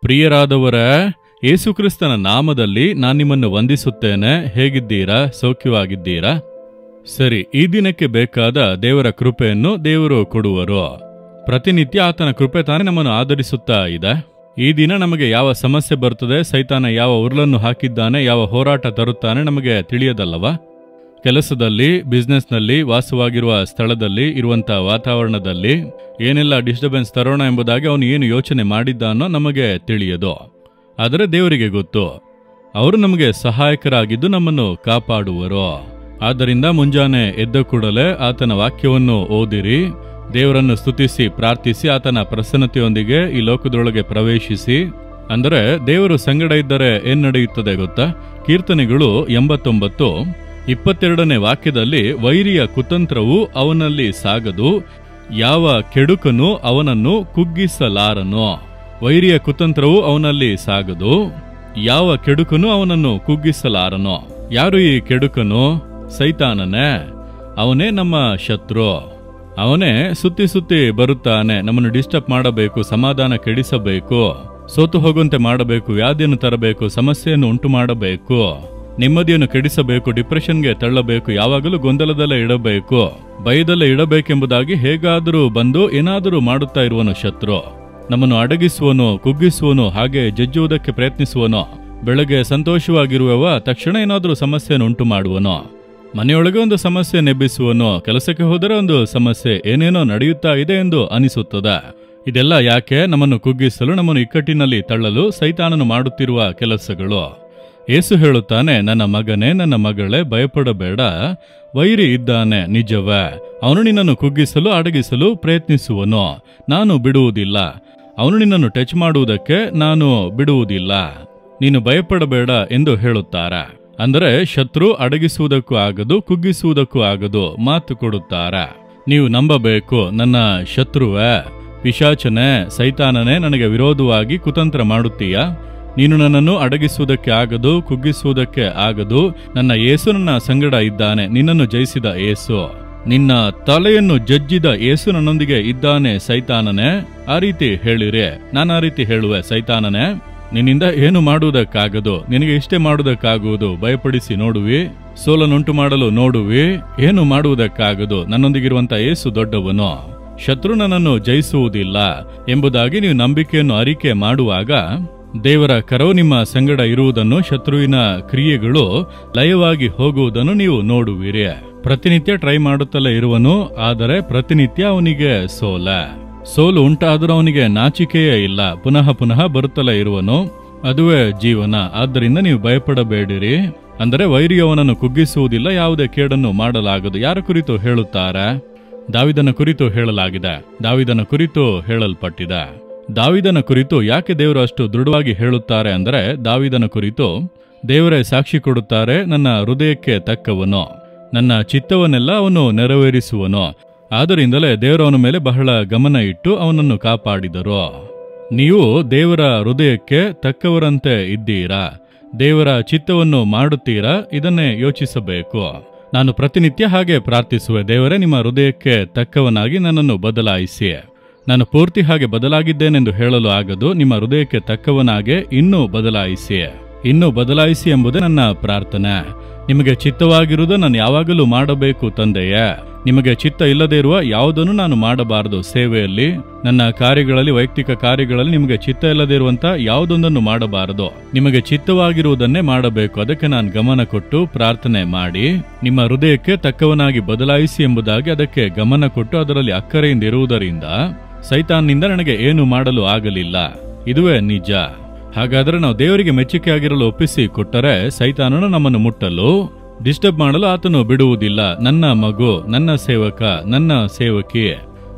ಪ್ರಿಯರಾದವರ, ಯೇಸುಕ್ರಿಸ್ತನ ನಾಮದಲ್ಲಿ ನಾನು ನಿಮ್ಮನ್ನು ವಂದಿಸುತ್ತೇನೆ. ಹೇಗಿದ್ದೀರಾ? ಸೌಖ್ಯವಾಗಿದ್ದೀರಾ? ಸರಿ, ಈ ದಿನಕ್ಕೆ ಬೇಕಾದ ದೇವರ ಕೃಪೆಯನ್ನು ದೇವರು ಕೊಡುವರು. ಪ್ರತಿನಿತ್ಯ ಆತನ ಕೃಪೆ ತಾನೇ ನಮ್ಮನ್ನು ಆಧರಿಸುತ್ತಾ ಇದೆ. ಈ ದಿನ ನಮಗೆ ಯಾವ ಸಮಸ್ಯೆ ಬರ್ತದೆ, ಸೈತಾನ ಯಾವ ಉರುಳನ್ನು ಹಾಕಿದ್ದಾನೆ, ಯಾವ ಹೋರಾಟ ತರುತ್ತಾನೆ ನಮಗೆ ತಿಳಿಯದಲ್ಲವಾ? ಕೆಲಸದಲ್ಲಿ, ಬಿಸ್ನೆಸ್ನಲ್ಲಿ, ವಾಸವಾಗಿರುವ ಸ್ಥಳದಲ್ಲಿ, ಇರುವಂಥ ವಾತಾವರಣದಲ್ಲಿ ಏನೆಲ್ಲ ಡಿಸ್ಟರ್ಬೆನ್ಸ್ ತರೋಣ ಎಂಬುದಾಗಿ ಅವನು ಏನು ಯೋಚನೆ ಮಾಡಿದ್ದಾನೋ ನಮಗೆ ತಿಳಿಯದು. ಆದರೆ ದೇವರಿಗೆ ಗೊತ್ತು. ಅವರು ನಮಗೆ ಸಹಾಯಕರಾಗಿದ್ದು ನಮ್ಮನ್ನು ಕಾಪಾಡುವರು. ಆದ್ದರಿಂದ ಮುಂಜಾನೆ ಎದ್ದ ಕೂಡಲೇ ಆತನ ವಾಕ್ಯವನ್ನು ಓದಿರಿ, ದೇವರನ್ನು ಸ್ತುತಿಸಿ ಪ್ರಾರ್ಥಿಸಿ ಆತನ ಪ್ರಸನ್ನತೆಯೊಂದಿಗೆ ಈ ಲೋಕದೊಳಗೆ ಪ್ರವೇಶಿಸಿ. ಅಂದರೆ ದೇವರು ಸಂಗಡ ಇದ್ದರೆ ಏನ್ ನಡೆಯುತ್ತದೆ ಗೊತ್ತಾ? ಕೀರ್ತನೆಗಳು 89:22ನೇ ವಾಕ್ಯದಲ್ಲಿ, ವೈರಿಯ ಕುತಂತ್ರವು ಅವನಲ್ಲಿ ಸಾಗದು, ಯಾವ ಕೆಡುಕನು ಅವನನ್ನು ಕುಗ್ಗಿಸಲಾರನು. ವೈರಿಯ ಕುತಂತ್ರವು ಅವನಲ್ಲಿ ಸಾಗದು, ಯಾವ ಕೆಡುಕನು ಅವನನ್ನು ಕುಗ್ಗಿಸಲಾರನು. ಯಾರು ಈ ಕೆಡುಕನು? ಸೈತಾನನೇ. ಅವನೇ ನಮ್ಮ ಶತ್ರು. ಅವನೇ ಸುತ್ತಿ ಸುತ್ತಿ ಬರುತ್ತಾನೆ, ನಮ್ಮನ್ನು ಡಿಸ್ಟರ್ಬ್ ಮಾಡಬೇಕು, ಸಮಾಧಾನ ಕೆಡಿಸಬೇಕು, ಸೋತು ಹೋಗುವಂತೆ ಮಾಡಬೇಕು, ವ್ಯಾಧಿಯನ್ನು ತರಬೇಕು, ಸಮಸ್ಯೆಯನ್ನು ಉಂಟು ಮಾಡಬೇಕು, ನೆಮ್ಮದಿಯನ್ನು ಕೆಡಿಸಬೇಕು, ಡಿಪ್ರೆಷನ್ಗೆ ತಳ್ಳಬೇಕು, ಯಾವಾಗಲೂ ಗೊಂದಲದಲ್ಲೇ ಇಡಬೇಕು, ಭಯದಲ್ಲೇ ಇಡಬೇಕೆಂಬುದಾಗಿ ಹೇಗಾದರೂ ಬಂದು ಏನಾದರೂ ಮಾಡುತ್ತಾ ಇರುವನು ಶತ್ರು. ನಮ್ಮನ್ನು ಅಡಗಿಸುವನು, ಕುಗ್ಗಿಸುವನು, ಹಾಗೆ ಜಜ್ಜುವುದಕ್ಕೆ ಪ್ರಯತ್ನಿಸುವನು. ಬೆಳಗ್ಗೆ ಸಂತೋಷವಾಗಿರುವವ ತಕ್ಷಣ ಏನಾದರೂ ಸಮಸ್ಯೆಯನ್ನು ಉಂಟು ಮಾಡುವನು. ಮನೆಯೊಳಗೆ ಒಂದು ಸಮಸ್ಯೆ ನೆಬ್ಬಿಸುವನು, ಕೆಲಸಕ್ಕೆ ಹೋದರೆ ಒಂದು ಸಮಸ್ಯೆ, ಏನೇನೋ ನಡೆಯುತ್ತಾ ಇದೆ ಎಂದು ಅನಿಸುತ್ತದೆ. ಇದೆಲ್ಲ ಯಾಕೆ? ನಮ್ಮನ್ನು ಕುಗ್ಗಿಸಲು, ನಮ್ಮನ್ನು ಇಕ್ಕಟ್ಟಿನಲ್ಲಿ ತಳ್ಳಲು ಸೈತಾನನು ಮಾಡುತ್ತಿರುವ ಕೆಲಸಗಳು. ಯೇಸು ಹೇಳುತ್ತಾನೆ, ನನ್ನ ಮಗನೇ, ನನ್ನ ಮಗಳೇ, ಭಯಪಡಬೇಡ, ವೈರಿ ಇದ್ದಾನೆ ನಿಜವೇ. ಅವನು ನಿನ್ನನ್ನು ಕುಗ್ಗಿಸಲು, ಅಡಗಿಸಲು ಪ್ರಯತ್ನಿಸುವನು. ನಾನು ಬಿಡುವುದಿಲ್ಲ. ಅವನು ನಿನ್ನನ್ನು ಟಚ್ ಮಾಡುವುದಕ್ಕೆ ನಾನು ಬಿಡುವುದಿಲ್ಲ. ನೀನು ಭಯಪಡಬೇಡ ಎಂದು ಹೇಳುತ್ತಾರೆ. ಅಂದರೆ ಶತ್ರು ಅಡಗಿಸುವುದಕ್ಕೂ ಆಗದು, ಕುಗ್ಗಿಸುವುದಕ್ಕೂ ಆಗದು ಮಾತು ಕೊಡುತ್ತಾರೆ. ನೀವು ನಂಬಬೇಕು, ನನ್ನ ಶತ್ರುವೇ, ಪಿಶಾಚನೇ, ಸೈತಾನನೇ ನನಗೆ ವಿರೋಧವಾಗಿ ಕುತಂತ್ರ ಮಾಡುತ್ತೀಯಾ? ನೀನು ನನ್ನನ್ನು ಅಡಗಿಸುವುದಕ್ಕೆ ಆಗದು, ಕುಗ್ಗಿಸುವುದಕ್ಕೆ ಆಗದು. ನನ್ನ ಯೇಸು ನನ್ನ ಸಂಗಡ ಇದ್ದಾನೆ. ನಿನ್ನನ್ನು ಜಯಿಸಿದ ಯೇಸು, ನಿನ್ನ ತಲೆಯನ್ನು ಜಜ್ಜಿದ ಯೇಸು ನನ್ನೊಂದಿಗೆ ಇದ್ದಾನೆ. ಸೈತಾನನೇ, ಆ ರೀತಿ ಹೇಳಿರಿ. ನಾನು ಆ ರೀತಿ ಹೇಳುವೆ, ಸೈತಾನನೇ, ನಿನ್ನಿಂದ ಏನು ಮಾಡುವುದಕ್ಕಾಗದು, ನಿನಗೆ ಇಷ್ಟೇ ಮಾಡುವುದಕ್ಕಾಗುವುದು. ಭಯಪಡಿಸಿ ನೋಡುವಿ, ಸೋಲನ್ನುಂಟು ಮಾಡಲು ನೋಡುವಿ, ಏನು ಮಾಡುವುದಕ್ಕಾಗದು. ನನ್ನೊಂದಿಗಿರುವಂತ ಯೇಸು ದೊಡ್ಡವನು, ಶತ್ರು ನನ್ನನ್ನು ಜಯಿಸುವುದಿಲ್ಲ ಎಂಬುದಾಗಿ ನೀವು ನಂಬಿಕೆಯನ್ನು ಅರಿಕೆ ಮಾಡುವಾಗ ದೇವರ ಕರವು ನಿಮ್ಮ ಸಂಗಡ ಇರುವುದನ್ನು, ಶತ್ರುವಿನ ಕ್ರಿಯೆಗಳು ಲಯವಾಗಿ ಹೋಗುವುದನ್ನು ನೀವು ನೋಡುವಿರಿ. ಪ್ರತಿನಿತ್ಯ ಟ್ರೈ ಮಾಡುತ್ತಲೇ ಇರುವನು, ಆದರೆ ಪ್ರತಿನಿತ್ಯ ಅವನಿಗೆ ಸೋಲು ಉಂಟಾದರೂ ಅವನಿಗೆ ನಾಚಿಕೆಯೇ ಇಲ್ಲ. ಪುನಃ ಪುನಃ ಬರುತ್ತಲೇ ಇರುವನು. ಅದುವೇ ಜೀವನ. ಆದ್ದರಿಂದ ನೀವು ಭಯಪಡಬೇಡಿರಿ. ಅಂದರೆ ವೈರಿಯವನನ್ನು ಕುಗ್ಗಿಸುವುದಿಲ್ಲ, ಯಾವುದೇ ಕೇಡನ್ನು ಮಾಡಲಾಗದು. ಯಾರ ಕುರಿತು ಹೇಳುತ್ತಾರೆ? ದಾವಿದನ ಕುರಿತು ಹೇಳಲಾಗಿದೆ, ದಾವಿದನ ಕುರಿತು ಹೇಳಲ್ಪಟ್ಟಿದೆ. ದಾವಿದನ ಕುರಿತು ಯಾಕೆ ದೇವರು ಅಷ್ಟು ದೃಢವಾಗಿ ಹೇಳುತ್ತಾರೆ ಅಂದರೆ, ದಾವಿದನ ಕುರಿತು ದೇವರೇ ಸಾಕ್ಷಿ ಕೊಡುತ್ತಾರೆ, ನನ್ನ ಹೃದಯಕ್ಕೆ ತಕ್ಕವನು, ನನ್ನ ಚಿತ್ತವನ್ನೆಲ್ಲ ಅವನು ನೆರವೇರಿಸುವನು. ಆದ್ದರಿಂದಲೇ ದೇವರು ಅವನ ಮೇಲೆ ಬಹಳ ಗಮನ ಇಟ್ಟು ಅವನನ್ನು ಕಾಪಾಡಿದರು. ನೀವು ದೇವರ ಹೃದಯಕ್ಕೆ ತಕ್ಕವರಂತೆ ಇದ್ದೀರಾ? ದೇವರ ಚಿತ್ತವನ್ನು ಮಾಡುತ್ತೀರಾ? ಇದನ್ನೇ ಯೋಚಿಸಬೇಕು. ನಾನು ಪ್ರತಿನಿತ್ಯ ಹಾಗೆ ಪ್ರಾರ್ಥಿಸುವೆ, ದೇವರೇ ನಿಮ್ಮ ಹೃದಯಕ್ಕೆ ತಕ್ಕವನಾಗಿ ನನ್ನನ್ನು ಬದಲಾಯಿಸಿ. ನಾನು ಪೂರ್ತಿ ಹಾಗೆ ಬದಲಾಗಿದ್ದೇನೆಂದು ಹೇಳಲು ಆಗದು. ನಿಮ್ಮ ಹೃದಯಕ್ಕೆ ತಕ್ಕವನಾಗೆ ಇನ್ನೂ ಬದಲಾಯಿಸಿ ಎಂಬುದೇ ನನ್ನ ಪ್ರಾರ್ಥನೆ. ನಿಮಗೆ ಚಿತ್ತವಾಗಿರುವುದು ನಾನು ಯಾವಾಗಲೂ ಮಾಡಬೇಕು ತಂದೆಯೇ. ನಿಮಗೆ ಚಿತ್ತ ಇಲ್ಲದೇ ಇರುವ ಯಾವುದನ್ನು ನಾನು ಮಾಡಬಾರದು. ಸೇವೆಯಲ್ಲಿ, ನನ್ನ ಕಾರ್ಯಗಳಲ್ಲಿ, ವೈಯಕ್ತಿಕ ಕಾರ್ಯಗಳಲ್ಲಿ ನಿಮಗೆ ಚಿತ್ತ ಇಲ್ಲದೇ ಇರುವಂತ ಯಾವುದೊಂದನ್ನು ಮಾಡಬಾರದು. ನಿಮಗೆ ಚಿತ್ತವಾಗಿರುವುದನ್ನೇ ಮಾಡಬೇಕು. ಅದಕ್ಕೆ ನಾನು ಗಮನ ಕೊಟ್ಟು ಪ್ರಾರ್ಥನೆ ಮಾಡಿ, ನಿಮ್ಮ ಹೃದಯಕ್ಕೆ ತಕ್ಕವನಾಗಿ ಬದಲಾಯಿಸಿ ಎಂಬುದಾಗಿ ಅದಕ್ಕೆ ಗಮನ ಕೊಟ್ಟು ಅದರಲ್ಲಿ ಅಕ್ಕರೆಯಿಂದ ಇರುವುದರಿಂದ ಸೈತಾನ್ನಿಂದ ನನಗೆ ಏನು ಮಾಡಲು ಆಗಲಿಲ್ಲ. ಇದುವೇ ನಿಜ. ಹಾಗಾದರೆ ನಾವು ದೇವರಿಗೆ ಮೆಚ್ಚುಗೆಯಾಗಿರಲು ಒಪ್ಪಿಸಿ ಕೊಟ್ಟರೆ ಸೈತಾನನು ನಮ್ಮನ್ನು ಮುಟ್ಟಲು, ಡಿಸ್ಟರ್ಬ್ ಮಾಡಲು ಆತನು ಬಿಡುವುದಿಲ್ಲ. ನನ್ನ ಮಗು, ನನ್ನ ಸೇವಕ, ನನ್ನ ಸೇವಕಿ,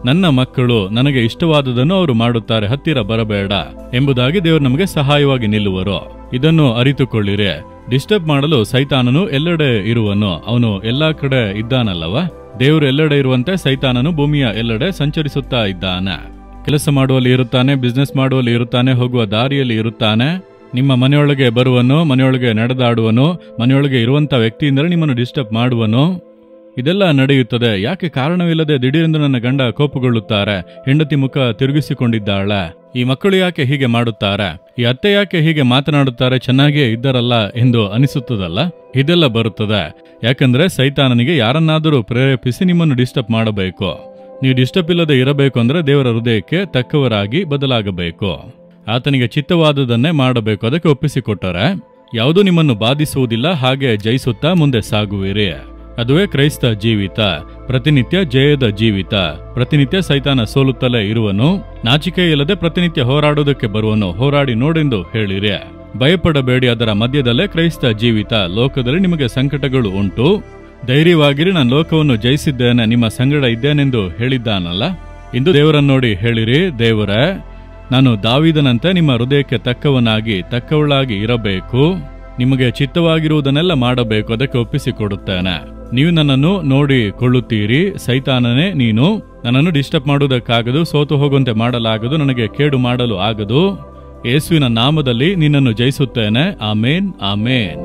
ನನ್ನ ಮಕ್ಕಳು ನನಗೆ ಇಷ್ಟವಾದುದನ್ನು ಅವರು ಮಾಡುತ್ತಾರೆ, ಹತ್ತಿರ ಬರಬೇಡ ಎಂಬುದಾಗಿ ದೇವರು ನಮಗೆ ಸಹಾಯವಾಗಿ ನಿಲ್ಲುವರು. ಇದನ್ನು ಅರಿತುಕೊಳ್ಳಿರಿ. ಡಿಸ್ಟರ್ಬ್ ಮಾಡಲು ಸೈತಾನನು ಎಲ್ಲೆಡೆ ಇರುವನು. ಅವನು ಎಲ್ಲಾ ಕಡೆ ಇದ್ದಾನಲ್ಲವ? ದೇವರು ಎಲ್ಲೆಡೆ ಇರುವಂತೆ ಸೈತಾನನು ಭೂಮಿಯ ಎಲ್ಲೆಡೆ ಸಂಚರಿಸುತ್ತಾ ಇದ್ದಾನೆ. ಕೆಲಸ ಮಾಡುವಲ್ಲಿ ಇರುತ್ತಾನೆ, ಬಿಸ್ನೆಸ್ ಮಾಡುವಲ್ಲಿ ಇರುತ್ತಾನೆ, ಹೋಗುವ ದಾರಿಯಲ್ಲಿ ಇರುತ್ತಾನೆ, ನಿಮ್ಮ ಮನೆಯೊಳಗೆ ಬರುವನು, ಮನೆಯೊಳಗೆ ನಡೆದಾಡುವನು, ಮನೆಯೊಳಗೆ ಇರುವಂಥ ವ್ಯಕ್ತಿಯಿಂದಲೇ ನಿಮ್ಮನ್ನು ಡಿಸ್ಟರ್ಬ್ ಮಾಡುವನು. ಇದೆಲ್ಲ ನಡೆಯುತ್ತದೆ. ಯಾಕೆ ಕಾರಣವಿಲ್ಲದೆ ದಿಢೀರೆಂದು ನನ್ನ ಗಂಡ ಕೋಪಗೊಳ್ಳುತ್ತಾರೆ, ಹೆಂಡತಿ ಮುಖ ತಿರುಗಿಸಿಕೊಂಡಿದ್ದಾಳೆ, ಈ ಮಕ್ಕಳು ಯಾಕೆ ಹೀಗೆ ಮಾಡುತ್ತಾರೆ, ಈ ಅತ್ತೆ ಯಾಕೆ ಹೀಗೆ ಮಾತನಾಡುತ್ತಾರೆ, ಚೆನ್ನಾಗಿಯೇ ಇದ್ದರಲ್ಲ ಎಂದು ಅನಿಸುತ್ತದಲ್ಲ. ಇದೆಲ್ಲ ಬರುತ್ತದೆ. ಯಾಕಂದ್ರೆ ಸೈತಾನನಿಗೆ ಯಾರನ್ನಾದರೂ ಪ್ರೇರೇಪಿಸಿ ನಿಮ್ಮನ್ನು ಡಿಸ್ಟರ್ಬ್ ಮಾಡಬೇಕು. ನೀವು ಡಿಸ್ಟರ್ಬ್ ಇಲ್ಲದೆ ಇರಬೇಕು ಅಂದ್ರೆ ದೇವರ ಹೃದಯಕ್ಕೆ ತಕ್ಕವರಾಗಿ ಬದಲಾಗಬೇಕು. ಆತನಿಗೆ ಚಿತ್ತವಾದುದನ್ನೇ ಮಾಡಬೇಕು. ಅದಕ್ಕೆ ಒಪ್ಪಿಸಿಕೊಟ್ಟರೆ ಯಾವುದೂ ನಿಮ್ಮನ್ನು ಬಾಧಿಸುವುದಿಲ್ಲ. ಹಾಗೆ ಜಯಿಸುತ್ತಾ ಮುಂದೆ ಸಾಗುವಿರಿ. ಅದುವೇ ಕ್ರೈಸ್ತ ಜೀವಿತ. ಪ್ರತಿನಿತ್ಯ ಜಯದ ಜೀವಿತ. ಪ್ರತಿನಿತ್ಯ ಸೈತಾನ ಸೋಲುತ್ತಲೇ ಇರುವನು. ನಾಚಿಕೆ ಇಲ್ಲದೆ ಪ್ರತಿನಿತ್ಯ ಹೋರಾಡುವುದಕ್ಕೆ ಬರುವನು. ಹೋರಾಡಿ ನೋಡೆಂದು ಹೇಳಿರಿ. ಭಯಪಡಬೇಡಿ, ಅದರ ಮಧ್ಯದಲ್ಲೇ ಕ್ರೈಸ್ತ ಜೀವಿತ. ಲೋಕದಲ್ಲಿ ನಿಮಗೆ ಸಂಕಟಗಳು ಉಂಟು, ಧೈರ್ಯವಾಗಿರಿ, ನಾನು ಲೋಕವನ್ನು ಜಯಿಸಿದ್ದೇನೆ, ನಿಮ್ಮ ಸಂಗಡ ಇದ್ದೇನೆಂದು ಹೇಳಿದ್ದಾನಲ್ಲ. ಇಂದು ದೇವರನ್ನು ನೋಡಿ ಹೇಳಿರಿ, ದೇವರೇ, ನಾನು ದಾವೀದನಂತೆ ನಿಮ್ಮ ಹೃದಯಕ್ಕೆ ತಕ್ಕವನಾಗಿ ತಕ್ಕವಳಾಗಿ ಇರಬೇಕು, ನಿಮಗೆ ಚಿತ್ತವಾಗಿರುವುದನ್ನೆಲ್ಲ ಮಾಡಬೇಕು. ಅದಕ್ಕೆ ಒಪ್ಪಿಸಿಕೊಡುತ್ತೇನೆ. ನೀವು ನನ್ನನ್ನು ನೋಡಿಕೊಳ್ಳುತ್ತೀರಿ. ಸೈತಾನನೇ, ನೀನು ನನ್ನನ್ನು ಡಿಸ್ಟರ್ಬ್ ಮಾಡುವುದಕ್ಕಾಗದು, ಸೋತು ಹೋಗುವಂತೆ ಮಾಡಲಾಗದು, ನನಗೆ ಕೇಡು ಮಾಡಲು ಆಗದು. ಯೇಸುವಿನ ನಾಮದಲ್ಲಿ ನಿನ್ನನ್ನು ಜಯಿಸುತ್ತೇನೆ. ಆಮೇನ್, ಆಮೇನ್.